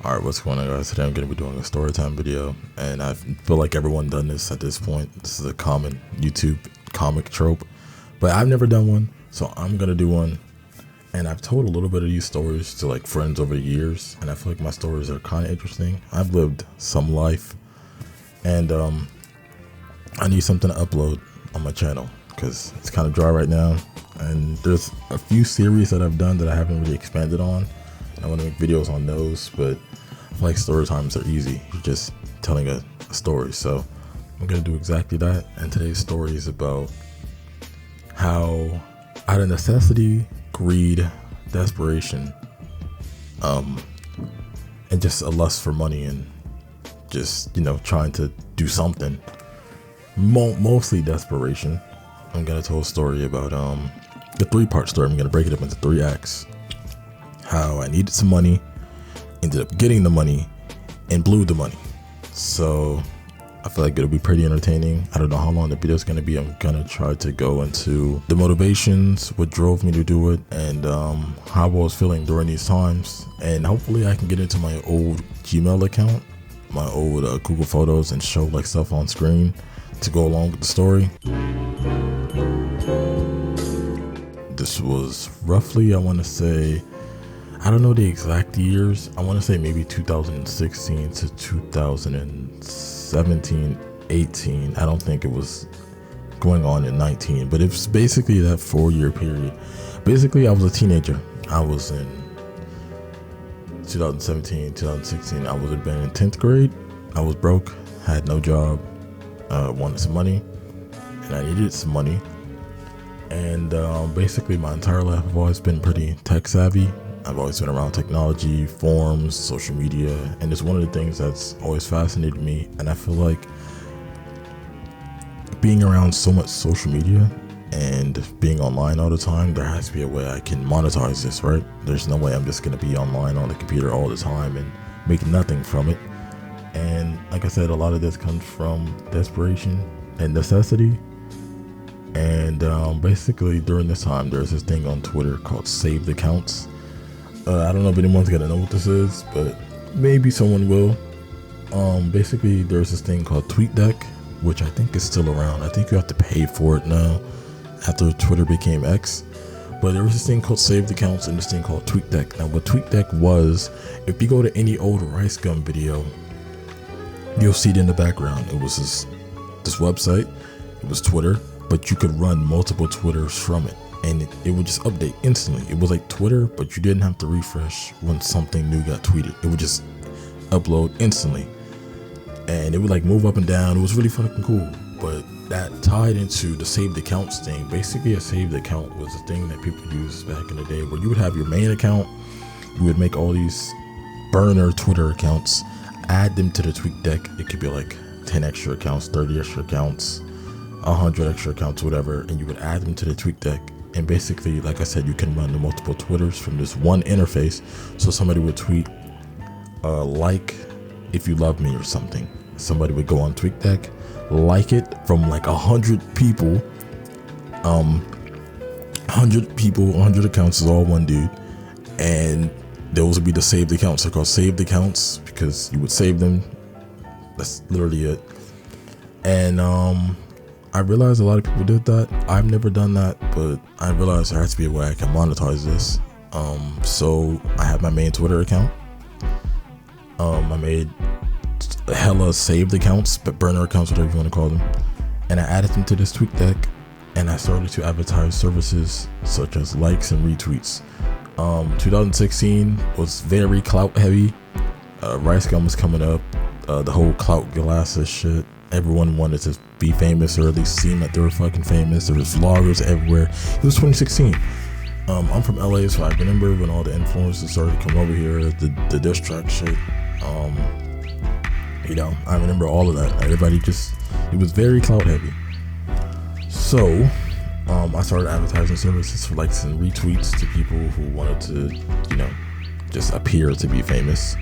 Alright, what's going on, guys? Today I'm going to be doing a storytime video, and I feel like everyone done this at this point. This is a common YouTube comic trope, but I've never done one, so I'm going to do one. And I've told a little bit of these stories to like friends over the years, and I feel like my stories are kind of interesting. I've lived some life, and I need something to upload on my channel because it's kind of dry right now. And there's a few series that I've done that I haven't really expanded on. I want to make videos on those, but I feel like story times are easy. You're just telling a story. So I'm going to do exactly that. And today's story is about how out of necessity, greed, desperation, and just a lust for money and just, trying to do something, mostly desperation. I'm going to tell a story about the 3-part story. I'm going to break it up into 3 acts. How I needed some money, ended up getting the money, and blew the money. So I feel like it'll be pretty entertaining. I don't know how long the video is going to be. I'm going to try to go into the motivations, what drove me to do it, and how I was feeling during these times. And hopefully I can get into my old Gmail account, my old Google Photos, and show like stuff on screen to go along with the story. This was roughly, I want to say, I don't know the exact years. I want to say maybe 2016 to 2017, 18. I don't think it was going on in 19, but it was basically that 4-year period. Basically, I was a teenager. I was in 2017, 2016. I would have been in 10th grade. I was broke, had no job, wanted some money, and I needed some money. And basically, my entire life, I've always been pretty tech savvy. I've always been around technology, forums, social media, and it's one of the things that's always fascinated me. And I feel like being around so much social media and being online all the time, there has to be a way I can monetize this, right? There's no way I'm just going to be online on the computer all the time and make nothing from it. And like I said, a lot of this comes from desperation and necessity. And basically during this time, there's this thing on Twitter called Save the Counts. I don't know if anyone's gonna know what this is, but maybe someone will. Basically, there's this thing called TweetDeck, which I think is still around. I think you have to pay for it now after Twitter became X. But there was this thing called Save the Counts and this thing called TweetDeck. Now, what TweetDeck was, if you go to any old Rice Gum video, you'll see it in the background. It was this website. It was Twitter, but you could run multiple Twitters from it. And it would just update instantly. It was like Twitter, but you didn't have to refresh when something new got tweeted. It would just upload instantly. And it would like move up and down. It was really fucking cool. But that tied into the Save the Counts thing. Basically, a Save the Account was a thing that people used back in the day where you would have your main account. You would make all these burner Twitter accounts, add them to the TweetDeck. It could be like 10 extra accounts, 30 extra accounts, 100 extra accounts, whatever. And you would add them to the TweetDeck. And basically, like I said, you can run the multiple Twitters from this one interface. So somebody would tweet, like if you love me or something. Somebody would go on TweetDeck, like it from like 100 people. 100 accounts is all one dude. And those would be the saved accounts. They're called saved accounts because you would save them. That's literally it. And I realized a lot of people did that. I've never done that, but I realized there has to be a way I can monetize this. So I have my main Twitter account. I made hella saved accounts, but burner accounts, whatever you want to call them. And I added them to this TweetDeck, and I started to advertise services such as likes and retweets. 2016 was very clout heavy. Rice Gum was coming up. The whole clout glasses shit. Everyone wanted to be famous, or at least seem like they were fucking famous. There was vloggers everywhere. It was 2016. I'm from LA, so I remember when all the influencers started to come over here, the diss track shit. I remember all of that. Everybody it was very clout heavy. So I started advertising services for likes and retweets to people who wanted to, just appear to be famous.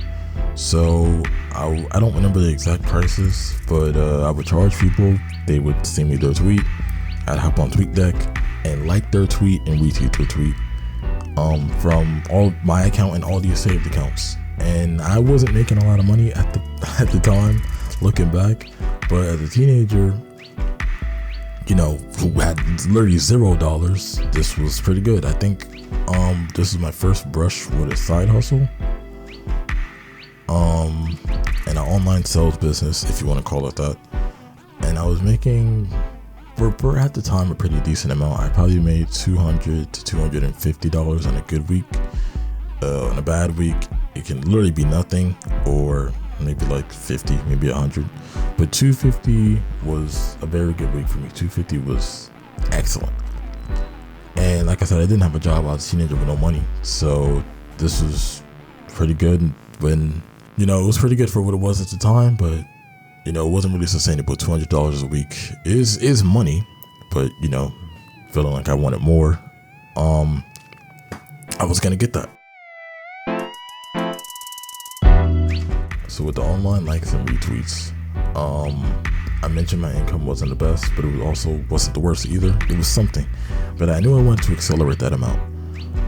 So I don't remember the exact prices, but I would charge people. They would send me their tweet. I'd hop on TweetDeck and like their tweet and retweet their tweet from all my account and all these saved accounts. and I wasn't making a lot of money at the time, looking back. But as a teenager, who had literally $0, this was pretty good. I think this is my first brush with a side hustle, and an online sales business, if you want to call it that. And I was making, for at the time, a pretty decent amount. I probably made $200 to $250 on a good week. On a bad week, it can literally be nothing, or maybe like 50, maybe 100. But 250 was a very good week for me. 250 was excellent. And like I said, I didn't have a job. I was a teenager with no money, so this was pretty good. When it was pretty good for what it was at the time, but it wasn't really sustainable. $200 a week is money, but feeling like I wanted more, I was gonna get that. So with the online likes and retweets, I mentioned my income wasn't the best, but it also wasn't the worst either. It was something, but I knew I wanted to accelerate that amount.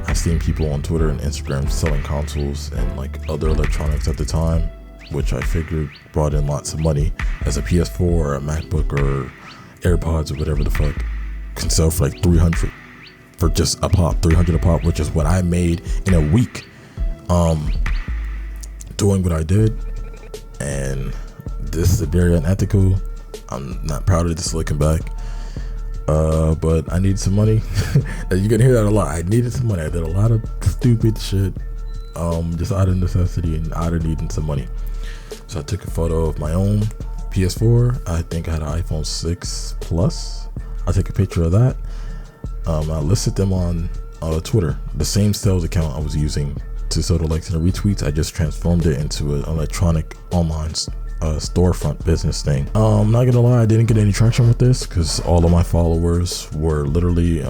I've seen people on Twitter and Instagram selling consoles and like other electronics at the time, which I figured brought in lots of money, as a PS4 or a MacBook or AirPods or whatever the fuck can sell for like 300 for just a pop, 300 a pop, which is what I made in a week, doing what I did. And this is very unethical. I'm not proud of this looking back, but I needed some money. You're gonna hear that a lot. I needed some money. I did a lot of stupid shit, just out of necessity and out of needing some money. So I took a photo of my own PS4. I think I had an iPhone 6 Plus. I took a picture of that. I listed them on Twitter, the same sales account I was using to sell the likes and the retweets. I just transformed it into an electronic online storefront business thing. I'm not gonna lie, I didn't get any traction with this because all of my followers were literally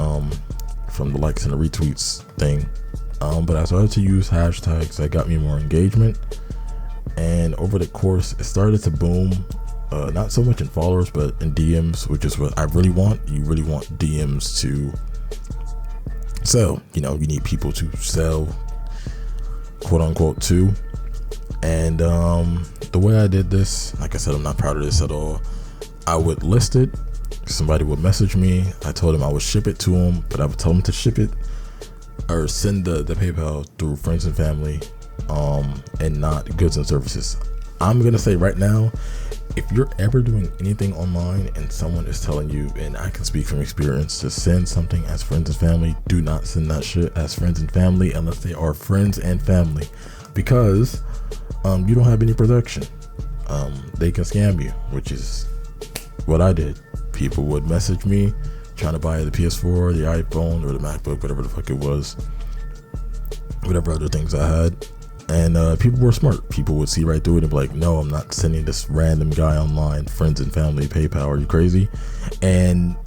from the likes and the retweets thing. But I started to use hashtags that got me more engagement, and over the course it started to boom. Not so much in followers, but in DMs, which is what I really want. You really want DMs to sell. You need people to sell, quote unquote, to. And the way I did this, like I said, I'm not proud of this at all. I would list it. Somebody would message me. I told them I would ship it to them, but I would tell them to ship it or send the PayPal through friends and family, and not goods and services. I'm gonna say right now, if you're ever doing anything online and someone is telling you, and I can speak from experience, to send something as friends and family, do not send that shit as friends and family unless they are friends and family, because you don't have any protection. They can scam you, which is what I did. People would message me trying to buy the PS4, the iPhone, or the MacBook, whatever the fuck it was, whatever other things I had. And people were smart. People would see right through it and be like, no, I'm not sending this random guy online, friends and family, PayPal, are you crazy? And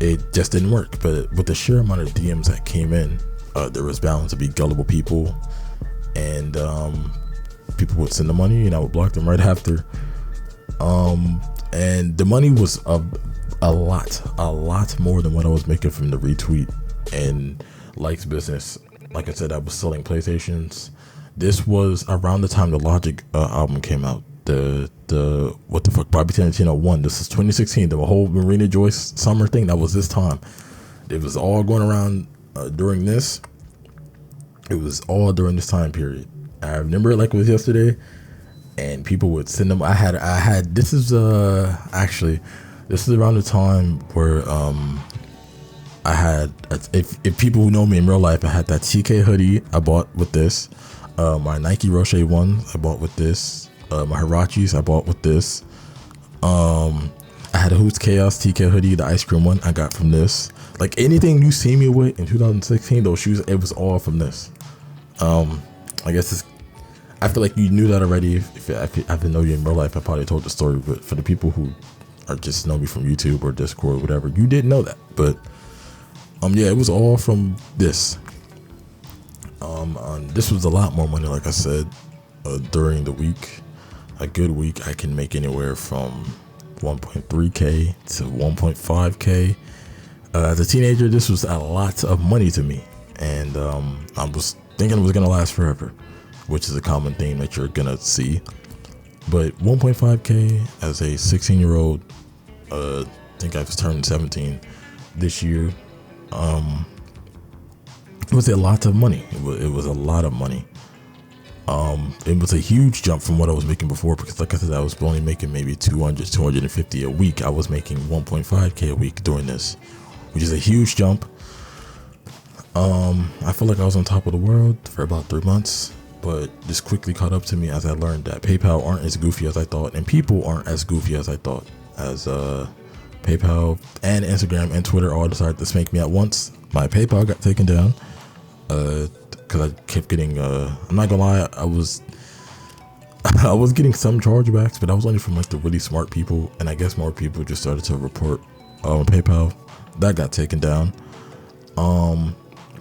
it just didn't work. But with the sheer amount of DMs that came in, there was bound to be gullible people, and people would send the money and I would block them right after. And the money was a lot more than what I was making from the retweet and likes business. Like I said, I was selling PlayStations. This was around the time the Logic album came out. The what the fuck, Bobby Tarantino 1. This is 2016. The whole Marina Joyce summer thing, that was this time. It was all going around during this. It was all during this time period. I remember it like it was yesterday. And people would send them. I had. This is actually, this is around the time where I had, if people who know me in real life, I had that TK hoodie I bought with this, my Nike Roche ones I bought with this, my Hirachis I bought with this, I had a Hoots Chaos TK hoodie, the ice cream one I got from this. Like anything you see me with in 2016, those shoes, it was all from this. I guess I feel like you knew that already. If I didn't know you in real life, I probably told the story, but for the people who are just know me from YouTube or Discord or whatever, you didn't know that. But yeah, it was all from this. This was a lot more money, like I said, during the week. A good week, I can make anywhere from 1.3K to 1.5K. As a teenager, this was a lot of money to me, and I was thinking it was gonna last forever, which is a common theme that you're gonna see. But 1.5K as a 16-year-old, I think I've turned 17 this year. It was a lot of money. It was a lot of money. It was a huge jump from what I was making before, because like I said, I was only making maybe 200, 250 a week. I was making 1.5K a week doing this, which is a huge jump. I feel like I was on top of the world for about 3 months, but this quickly caught up to me as I learned that PayPal aren't as goofy as I thought, and people aren't as goofy as I thought, as PayPal and Instagram and Twitter all decided to spank me at once. My PayPal got taken down because I kept getting I'm not gonna lie, I was getting some chargebacks, but I was only from like the really smart people, and I guess more people just started to report PayPal. That got taken down.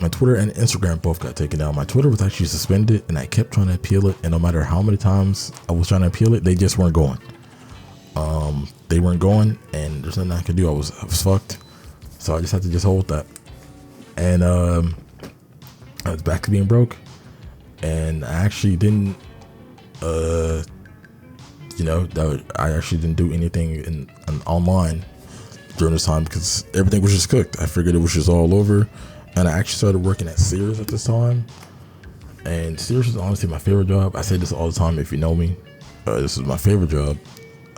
My Twitter and Instagram both got taken down. My Twitter was actually suspended, and I kept trying to appeal it, and no matter how many times I was trying to appeal it, they just weren't going. They weren't going, and there's nothing I could do. I was fucked, so I just had to just hold that. And I was back to being broke, and I actually didn't I actually didn't do anything in online during this time, because everything was just cooked. I figured it was just all over. And I actually started working at Sears at this time. And Sears is honestly my favorite job. I say this all the time if you know me. This is my favorite job.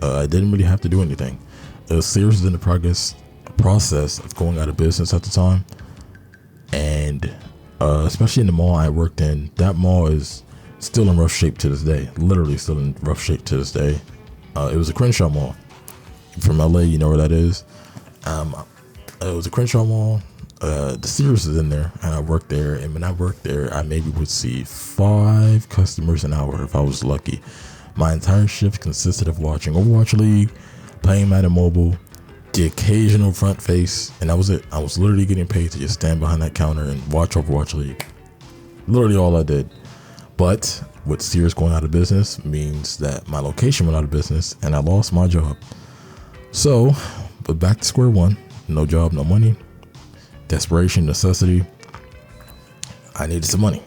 I didn't really have to do anything. Sears was in the process of going out of business at the time. And especially in the mall I worked in, that mall is still in rough shape to this day. Literally still in rough shape to this day. It was a Crenshaw Mall. From LA, you know where that is. It was a Crenshaw Mall. The Sears is in there, and I worked there. And when I worked there, I maybe would see 5 customers an hour if I was lucky. My entire shift consisted of watching Overwatch League, playing Madden Mobile, the occasional front face, and that was it. I was literally getting paid to just stand behind that counter and watch Overwatch League. Literally all I did. But with Sears going out of business means that my location went out of business, and I lost my job. So, but back to square one. No job, no money. Desperation, necessity. I needed some money.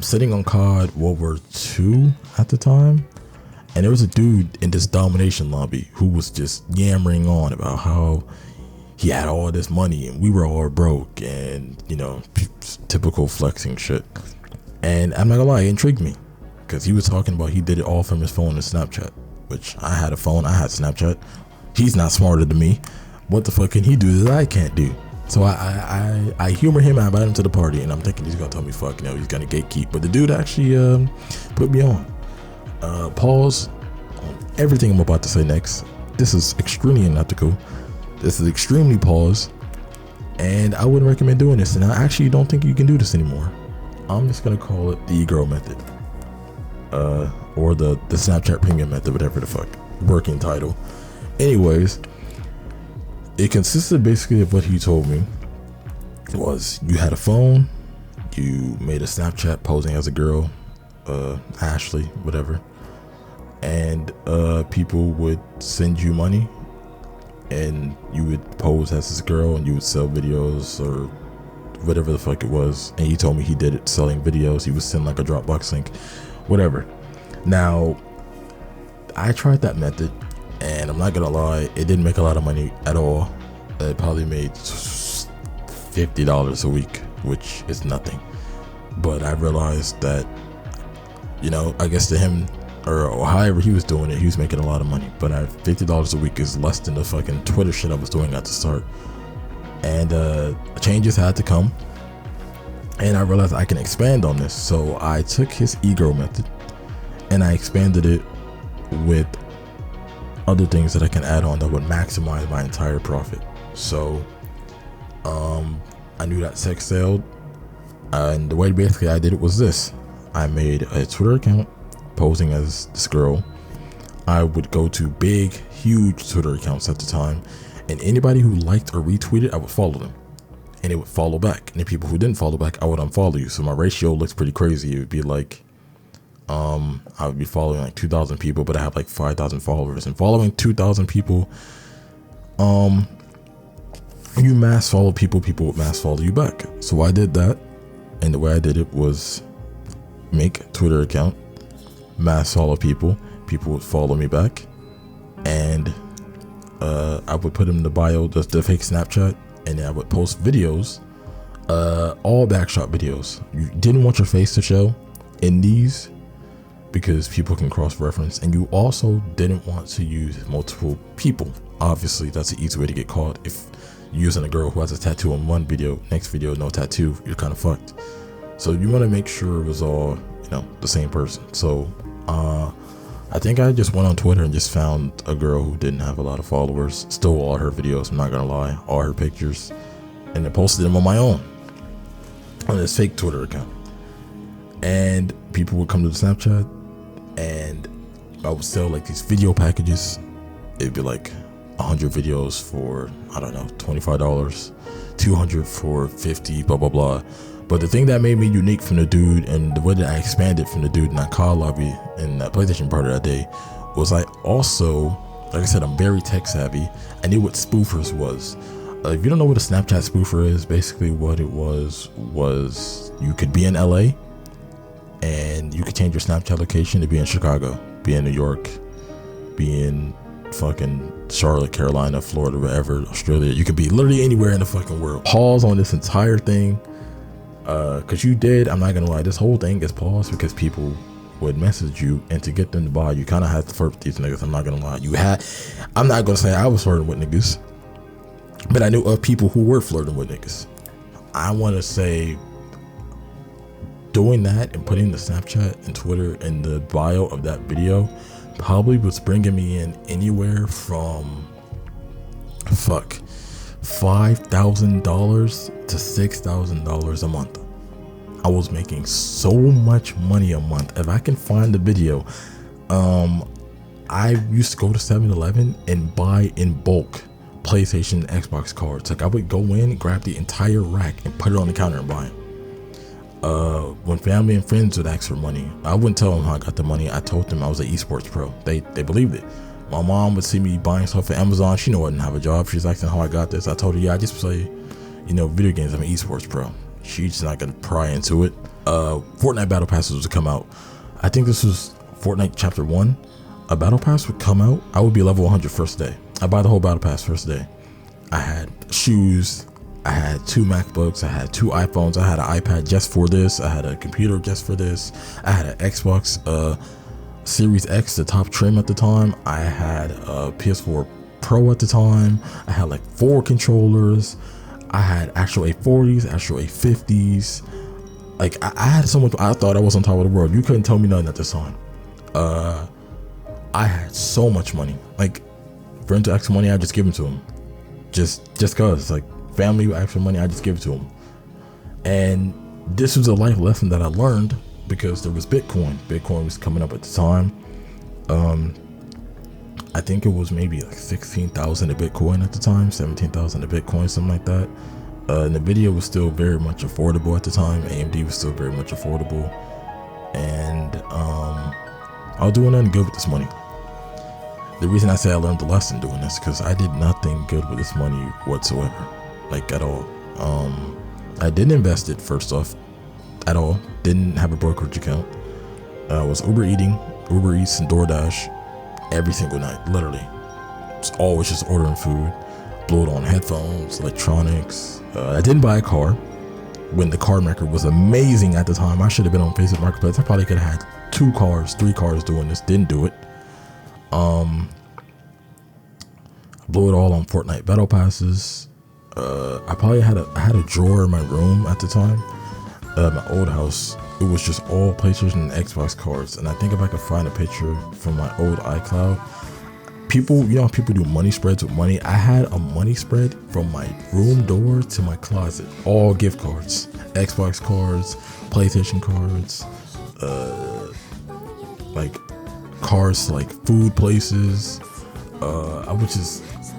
Sitting on COD World War II at the time, and there was a dude in this domination lobby who was just yammering on about how he had all this money and we were all broke, and typical flexing shit. And I'm not gonna lie, it intrigued me, because he was talking about he did it all from his phone and Snapchat, which I had a phone, I had Snapchat. He's not smarter than me. What the fuck can he do that I can't do? So I humor him, I invite him to the party, and I'm thinking he's gonna tell me fuck, he's gonna gatekeep. But the dude actually put me on. Pause on everything I'm about to say next. This is extremely unethical. This is extremely pause. And I wouldn't recommend doing this, and I actually don't think you can do this anymore. I'm just gonna call it the e-girl method. Or the Snapchat premium method, whatever the fuck working title. Anyways, it consisted basically of what he told me was you had a phone, you made a Snapchat posing as a girl, Ashley, whatever, and people would send you money, and you would pose as this girl, and you would sell videos or whatever the fuck it was. And he told me he did it selling videos. He would send like a Dropbox link, whatever. Now, I tried that method, and I'm not gonna lie, it didn't make a lot of money at all. It probably made $50 a week, which is nothing. But I realized that, I guess to him, or however he was doing it, he was making a lot of money. But $50 a week is less than the fucking Twitter shit I was doing at the start. And changes had to come, and I realized I can expand on this. So I took his e-girl method, and I expanded it with other things that I can add on that would maximize my entire profit. So I knew that sex sold, and the way basically I did it was this. I made a Twitter account posing as this girl. I would go to big, huge Twitter accounts at the time, and anybody who liked or retweeted, I would follow them, and it would follow back. And the people who didn't follow back, I would unfollow you. So my ratio looks pretty crazy. It would be like I would be following like 2,000 people, but I have like 5,000 followers. And following 2,000 people, you mass follow people, people would mass follow you back. So I did that, And the way I did it was make a Twitter account, mass follow people would follow me back, and I would put in the bio the fake Snapchat, and then I would post videos, all backshot videos. You didn't want your face to show in these because people can cross-reference, and you also didn't want to use multiple people. Obviously, that's an easy way to get caught. If you're using a girl who has a tattoo in one video, next video no tattoo, you're kind of fucked. So you want to make sure it was all, the same person. So I think I just went on Twitter and just found a girl who didn't have a lot of followers, stole all her videos, I'm not gonna lie, all her pictures, and then posted them on my own on this fake Twitter account. And people would come to the Snapchat, and I would sell like these video packages. It'd be like 100 videos for, I don't know, $25, 200 for 50, blah blah blah. But the thing that made me unique from the dude, and the way that I expanded from the dude in that call lobby in that PlayStation party that day, was I also, like I said, I'm very tech savvy. I knew what spoofers was. If you don't know what a Snapchat spoofer is, basically what it was you could be in LA and you could change your Snapchat location to be in Chicago, be in New York, be in fucking Charlotte, Carolina, Florida, wherever, Australia. You could be literally anywhere in the fucking world. Pause on this entire thing. Cause you did, I'm not gonna lie, this whole thing is paused because people would message you, and to get them to buy, you kind of had to flirt with these niggas. I'm not gonna lie, I'm not gonna say I was flirting with niggas, but I knew of people who were flirting with niggas. I want to say doing that and putting the Snapchat and Twitter in the bio of that video probably was bringing me in anywhere from $5,000 to $6,000 a month. I was making so much money a month. If I can find the video, I used to go to 7-Eleven and buy in bulk PlayStation and Xbox cards. Like I would go in, grab the entire rack and put it on the counter and buy them. When family and friends would ask for money, I wouldn't tell them how I got the money. I told them I was an esports pro. They believed it. My mom would see me buying stuff at Amazon. She knew I didn't have a job. She's asking how I got this. I told her, yeah, I just play, video games. I'm an esports pro. She's just not gonna pry into it. Fortnite battle passes would come out. I think this was Fortnite chapter 1. A battle pass would come out. I would be level 100 first day. I buy the whole battle pass first day. I had shoes. I had 2 MacBooks. I had 2 iPhones. I had an iPad just for this. I had a computer just for this. I had an Xbox Series X, the top trim at the time. I had a PS4 Pro at the time. I had like 4 controllers. I had actual A40s, actual A50s. Like I had so much. I thought I was on top of the world. You couldn't tell me nothing at this time. I had so much money. Like, friends to ask for money, I just give them to them. Just cause, like, family would ask for money, I just give it to them. And this was a life lesson that I learned because there was Bitcoin. Bitcoin was coming up at the time. I think it was maybe like 16,000 a Bitcoin at the time, 17,000 a Bitcoin, something like that. Nvidia was still very much affordable at the time. AMD was still very much affordable. And I was doing nothing good with this money. The reason I say I learned the lesson doing this because I did nothing good with this money whatsoever, like at all. I didn't invest it first off, at all. Didn't have a brokerage account. I was Uber Eats and DoorDash every single night, literally. It's always just ordering food, blew it on headphones, electronics. I didn't buy a car when the car market was amazing at the time. I should have been on Facebook Marketplace. I probably could have had 2 cars, 3 cars doing this. Didn't do it. Blew it all on Fortnite battle passes. I probably had a drawer in my room at the time. My old house, it was just all PlayStation and Xbox cards. And I think if I could find a picture from my old iCloud, people, people do money spreads with money. I had a money spread from my room door to my closet, all gift cards, Xbox cards, PlayStation cards, like cards to like food places.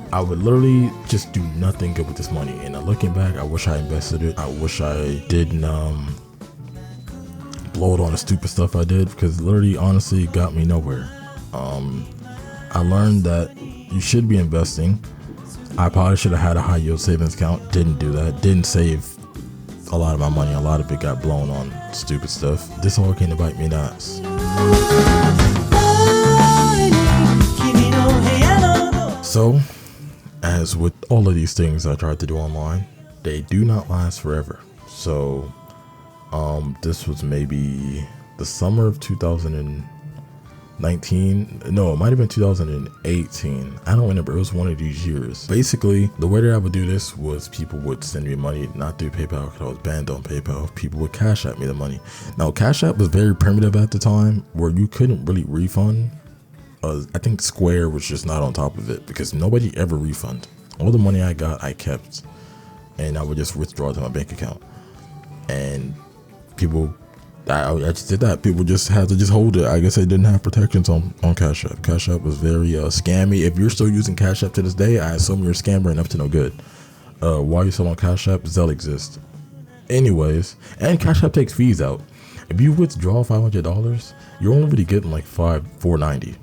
I would literally just do nothing good with this money. And looking back, I wish I invested it. I wish I didn't blow it on the stupid stuff I did, because literally, honestly, it got me nowhere. I learned that you should be investing. I probably should have had a high yield savings account. Didn't do that. Didn't save a lot of my money. A lot of it got blown on stupid stuff. This all came to bite me in the ass. So, as with all of these things I tried to do online, they do not last forever. So, this was maybe the summer of 2019. No, it might have been 2018. I don't remember. It was one of these years. Basically, the way that I would do this was people would send me money, not through PayPal because I was banned on PayPal. People would Cash App me the money. Now, Cash App was very primitive at the time where you couldn't really refund. I think Square was just not on top of it because nobody ever refunded. All the money I got, I kept, and I would just withdraw to my bank account. And people, I just did that. People just had to just hold it. I guess they didn't have protections on Cash App. Cash App was very scammy. If you're still using Cash App to this day, I assume you're a scammer and up to no good. Why you still on Cash App? Zelle exists. Anyways, and Cash App takes fees out. If you withdraw $500, you're only really getting like $4.90.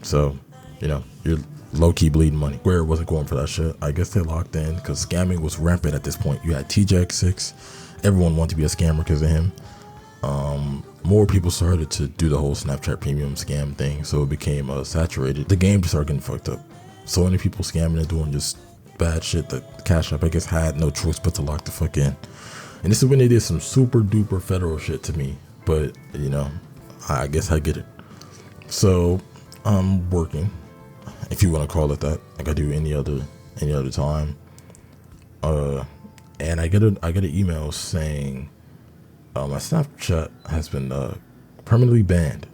So, you know, you're low-key bleeding money. Square wasn't going for that shit. I guess they locked in because scamming was rampant at this point. You had TJX6. Everyone wanted to be a scammer because of him. More people started to do the whole Snapchat premium scam thing, so it became saturated. The game just started getting fucked up. So many people scamming and doing just bad shit that Cash App, I guess, had no choice but to lock the fuck in. And this is when they did some super duper federal shit to me. But, you know, I guess I get it. So I'm working, if you want to call it that, like I do any other time. And I get an email saying my Snapchat has been permanently banned.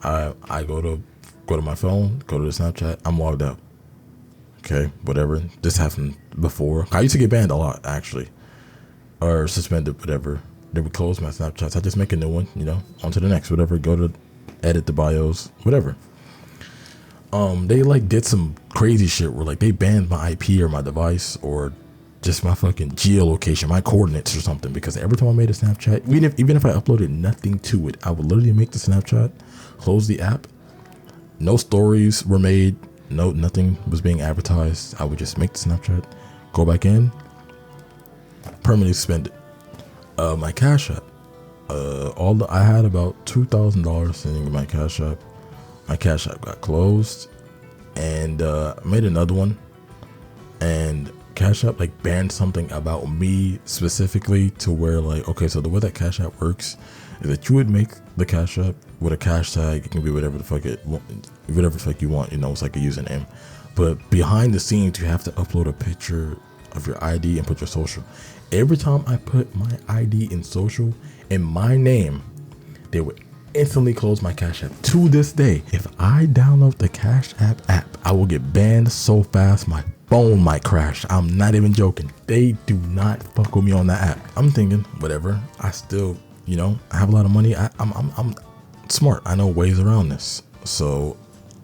I go to my phone, go to the Snapchat, I'm logged out. Okay, whatever. This happened before. I used to get banned a lot, actually, or suspended, whatever. They would close my Snapchats. I just make a new one, you know, on to the next, whatever. Go to edit the bios, whatever. They like did some crazy shit where like they banned my IP or my device or just my fucking geolocation, my coordinates or something, because every time I made a Snapchat, even if I uploaded nothing to it, I would literally make the Snapchat, close the app, no stories were made, nothing was being advertised. I would just make the Snapchat, go back in, permanently suspended. My Cash App, I had about $2,000 sitting in my Cash App. My Cash App got closed, and I made another one, and Cash App like banned something about me specifically to where like, okay, so the way that Cash App works is that you would make the Cash App with a cash tag. It can be whatever the fuck you want, you know, it's like a username. But behind the scenes, you have to upload a picture of your ID and put your social. Every time I put my ID in social and my name, they would instantly close my Cash App. To this day, if I download the Cash App, I will get banned so fast my phone might crash. I'm not even joking. They do not fuck with me on that app. I'm thinking, whatever. I still, you know, I have a lot of money. I'm smart. I know ways around this. So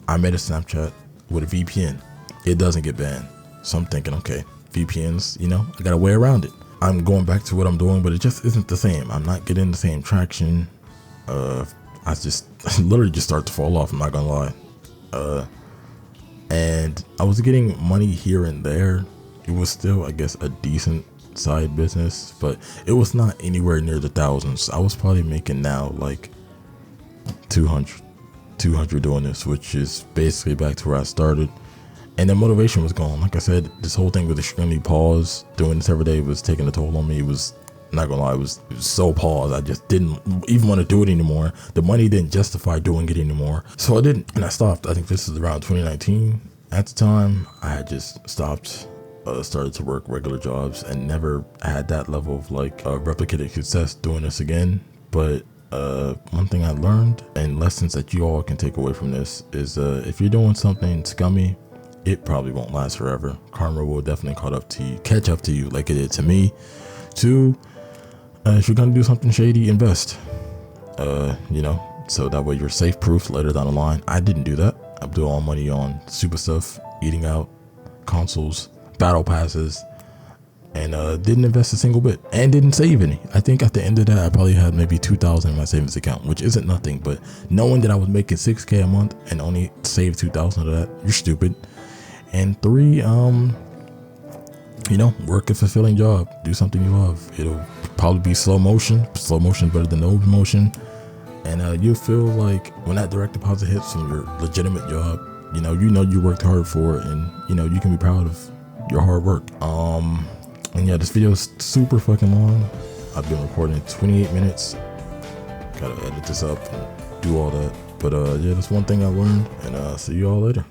I made a Snapchat with a VPN. It doesn't get banned. So I'm thinking, okay, VPNs, you know, I got a way around it. I'm going back to what I'm doing, but it just isn't the same. I'm not getting the same traction. I literally just start to fall off. I'm not gonna lie. And I was getting money here and there. It was still, I guess, a decent side business, but it was not anywhere near the thousands. I was probably making now like 200 doing this, which is basically back to where I started. And the motivation was gone. Like I said, this whole thing was extremely paused. Doing this every day was taking a toll on me. It was, not gonna lie, it was so paused. I just didn't even want to do it anymore. The money didn't justify doing it anymore. So I didn't, and I stopped. I think this is around 2019. At the time, I had just stopped, started to work regular jobs and never had that level of like replicated success doing this again. But one thing I learned and lessons that you all can take away from this is if you're doing something scummy, it probably won't last forever. Karma will definitely catch up to you like it did to me. Two, if you're gonna do something shady, invest. You know, so that way you're safe proof later down the line. I didn't do that. I blew all money on super stuff, eating out, consoles, battle passes, and didn't invest a single bit and didn't save any. I think at the end of that, I probably had maybe $2,000 in my savings account, which isn't nothing, but knowing that I was making $6K a month and only saved $2,000 of that, you're stupid. And three, work a fulfilling job, do something you love. It'll probably be slow motion better than no motion. And you'll feel like when that direct deposit hits from your legitimate job, you worked hard for it, and you can be proud of your hard work. And yeah, this video is super fucking long. I've been recording 28 minutes. Gotta edit this up and do all that. But yeah, that's one thing I learned, and see you all later.